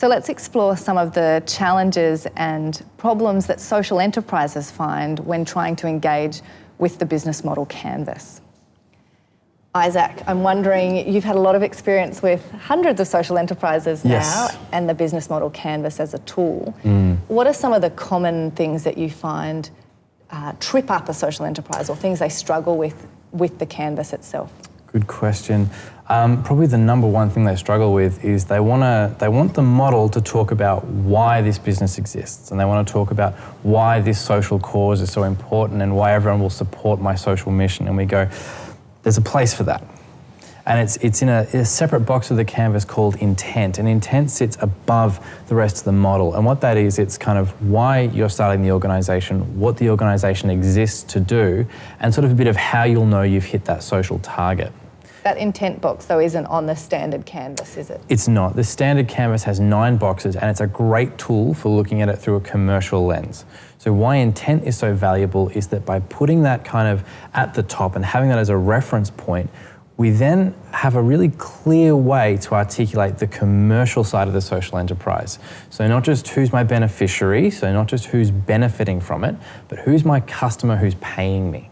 So let's explore some of the challenges and problems that social enterprises find when trying to engage with the business model canvas. Isaac, I'm wondering, you've had a lot of experience with hundreds of social enterprises now and the business model canvas as a tool. What are some of the common things that you find trip up a social enterprise or things they struggle with the canvas itself? Good question. Probably the number one thing they struggle with is they want the model to talk about why this business exists, and they want to talk about why this social cause is so important and why everyone will support my social mission. And we go, there's a place for that. And it's in a separate box of the canvas called intent, and intent sits above the rest of the model. And what that is, it's kind of why you're starting the organisation, what the organisation exists to do, and sort of a bit of how you'll know you've hit that social target. That intent box, though, isn't on the standard canvas, is it? It's not. The standard canvas has 9 boxes, and it's a great tool for looking at it through a commercial lens. So why intent is so valuable is that by putting that kind of at the top and having that as a reference point, we then have a really clear way to articulate the commercial side of the social enterprise. So not just who's my beneficiary, so not just who's benefiting from it, but who's my customer who's paying me.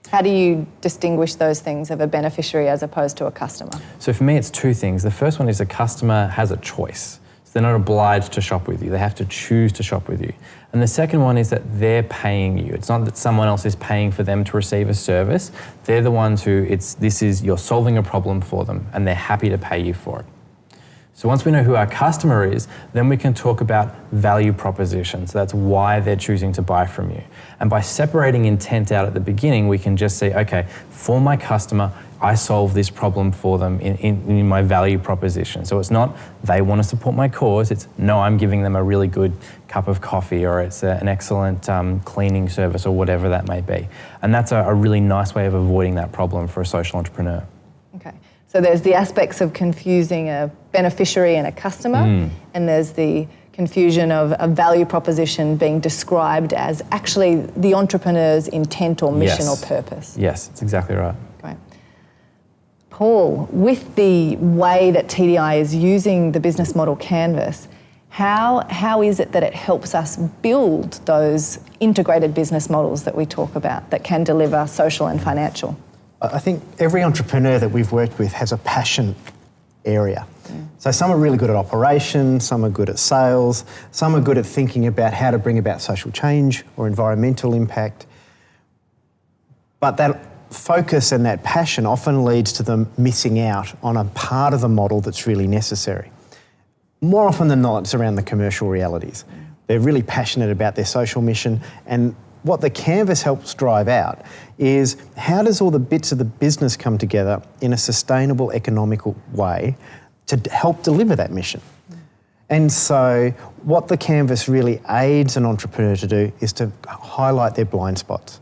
How do you distinguish those things of a beneficiary as opposed to a customer? So for me, it's 2 things. The first one is a customer has a choice. So they're not obliged to shop with you. They have to choose to shop with you. And the second one is that they're paying you. It's not that someone else is paying for them to receive a service. They're the ones who you're solving a problem for them and they're happy to pay you for it. So once we know who our customer is, then we can talk about value propositions. So that's why they're choosing to buy from you. And by separating intent out at the beginning, we can just say, okay, for my customer, I solve this problem for them in my value proposition. So it's not they want to support my cause, it's no, I'm giving them a really good cup of coffee, or it's an excellent cleaning service, or whatever that may be. And that's a really nice way of avoiding that problem for a social entrepreneur. Okay, so there's the aspects of confusing a beneficiary and a customer, and there's the confusion of a value proposition being described as actually the entrepreneur's intent or mission or purpose. Yes, that's exactly right. Great. Paul, with the way that TDI is using the business model canvas, how is it that it helps us build those integrated business models that we talk about that can deliver social and financial? I think every entrepreneur that we've worked with has a passion area. So some are really good at operations, some are good at sales, some are good at thinking about how to bring about social change or environmental impact. But that focus and that passion often leads to them missing out on a part of the model that's really necessary. More often than not, it's around the commercial realities. They're really passionate about their social mission, and what the canvas helps drive out is how does all the bits of the business come together in a sustainable, economical way to help deliver that mission. And so what the canvas really aids an entrepreneur to do is to highlight their blind spots.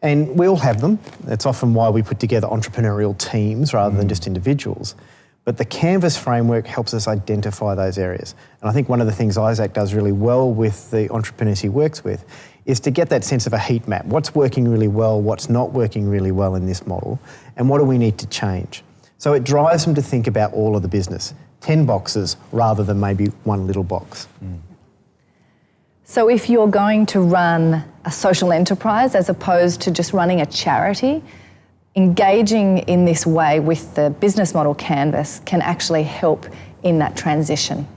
And we all have them. That's often why we put together entrepreneurial teams rather than just individuals. But the canvas framework helps us identify those areas. And I think one of the things Isaac does really well with the entrepreneurs he works with is to get that sense of a heat map. What's working really well, what's not working really well in this model, and what do we need to change? So it drives them to think about all of the business, 10 boxes rather than maybe one little box. So if you're going to run a social enterprise as opposed to just running a charity, engaging in this way with the business model canvas can actually help in that transition.